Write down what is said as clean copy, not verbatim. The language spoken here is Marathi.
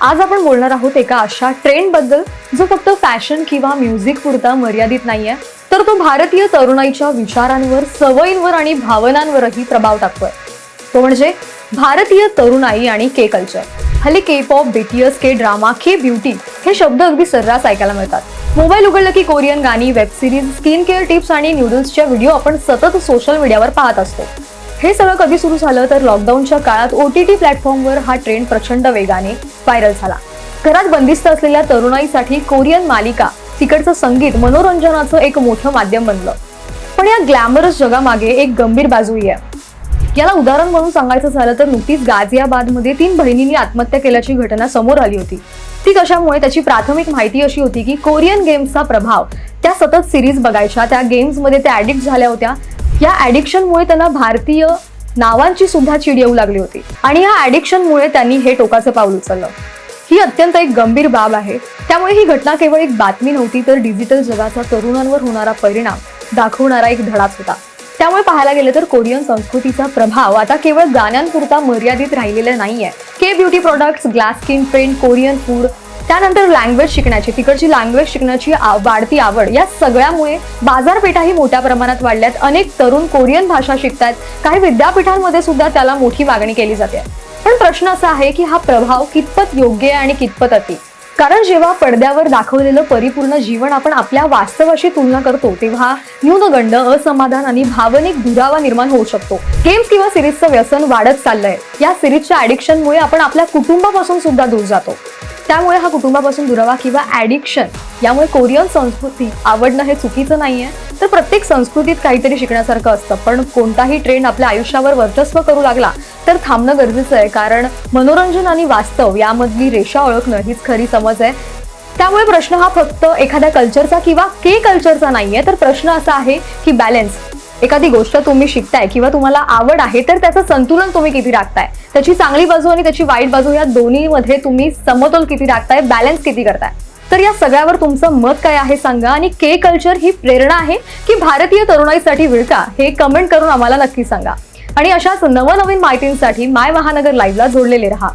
आज आपण बोलणार आहोत एका अशा ट्रेंड बद्दल जो फक्त फॅशन किंवा म्युझिक पुरता मर्यादित नाहीये, तर तो भारतीय तरुणाईच्या विचारांवर, सवयींवर आणि भावनांवरही प्रभाव टाकतोय। तो म्हणजे भारतीय तरुणाई आणि के कल्चर। हल्ली के पॉप, बीटीएस, के ड्रामा, के ब्युटी हे शब्द अगदी सर्रास ऐकायला मिळतात। मोबाईल उघडलं की कोरियन गाणी, web series, skin care tips आणि न्यूडल्सच्या व्हिडिओ आपण सतत सोशल मीडियावर पाहत असतो। हे सगळं कधी सुरू झालं तर लॉकडाऊनच्या काळात OTT प्लॅटफॉर्मवर हा ट्रेंड प्रचंड वेगाने व्हायरल झाला। घरात बंदिस्त असलेल्या तरुणाईसाठी कोरियन मालिका, तिकडचं संगीत मनोरंजनाचं एक मोठं माध्यम बनलं। पण या ग्लॅमरस जगामागे एक गंभीर बाजूही आहे। याला उदाहरण म्हणून सांगायचं झालं तर नुकतीच गाझियाबादमध्ये 3 बहिणींनी आत्महत्या केल्याची घटना समोर आली होती। ती कशामुळे? त्याची प्राथमिक माहिती अशी होती की कोरियन गेम्सचा प्रभाव, त्या सतत सिरीज बघायच्या, त्या गेम्समध्ये त्या ॲडिक्ट झाल्या होत्या। या ॲडिक्शनमुळे त्यांना भारतीय नावांची सुद्धा चीड येऊ लागली होती आणि या ॲडिक्शनमुळे त्यांनी हे टोकाचं पाऊल उचललं। ही अत्यंत एक गंभीर बाब आहे। त्यामुळे ही घटना केवळ एक बातमी नव्हती, तर डिजिटल जगाचा तरुणांवर होणारा परिणाम दाखवणारा एक धडाच होता। त्यामुळे पाहायला गेलं तर कोरियन संस्कृतीचा प्रभाव आता केवळ गाण्यांपुरता मर्यादित राहिलेला नाहीये। K beauty products, glass skin trend, Korean food, त्यानंतर लँग्वेज शिकण्याची, तिकडची लँग्वेज शिकण्याची वाढती आवड, या सगळ्यामुळे बाजारपेठाही मोठ्या प्रमाणात वाढल्यात। अनेक तरुण कोरियन भाषा शिकतात, काही विद्यापीठांमध्ये सुद्धा त्याला मोठी मागणी केली जाते। पण प्रश्न असा आहे की हा प्रभाव कितपत योग्य आहे आणि कितपत अति? कारण जेव्हा पडद्यावर दाखवलेलं परिपूर्ण जीवन आपण आपल्या वास्तवाशी तुलना करतो, तेव्हा न्यूनगंड, असमाधान आणि भावनिक दुरावा निर्माण होऊ शकतो। गेम्स किंवा सिरीजचं व्यसन वाढत चाललंय। या सिरीजच्या ॲडिक्शनमुळे आपण आपल्या कुटुंबापासून सुद्धा दूर जातो। त्यामुळे हा कुटुंबापासून दुरावा किंवा ॲडिक्शन, यामुळे कोरियन संस्कृती आवडणं हे चुकीचं नाहीये, तर प्रत्येक संस्कृतीत काहीतरी शिकण्यासारखं असतं। पण कोणताही ट्रेंड आपल्या आयुष्यावर वर्चस्व करू लागला तर थांबणं गरजेचं आहे, कारण मनोरंजन आणि वास्तव यामधली रेषा ओळखणं हीच खरी समज आहे। त्यामुळे प्रश्न हा फक्त एखाद्या कल्चरचा किंवा के कल्चरचा नाहीये, तर प्रश्न असा आहे की बॅलन्स। एखादी गोष्ट तुम्ही शिकताय किंवा तुम्हाला आवड आहे, तर त्याचं संतुलन तुम्ही किती राखताय, त्याची चांगली बाजू आणि त्याची वाईट बाजू, या दोन्हीमध्ये तुम्ही समतोल किती राखताय, बॅलन्स किती करताय। तर या सगळ्यावर तुमचं मत काय आहे सांगा। आणि के कल्चर ही प्रेरणा आहे की भारतीय तरुणाईसाठी विळखा, हे कमेंट करून आम्हाला नक्की सांगा। आणि अशाच नवनवीन माहितींसाठी माय महानगर लाईव्हला जोडलेले रहा।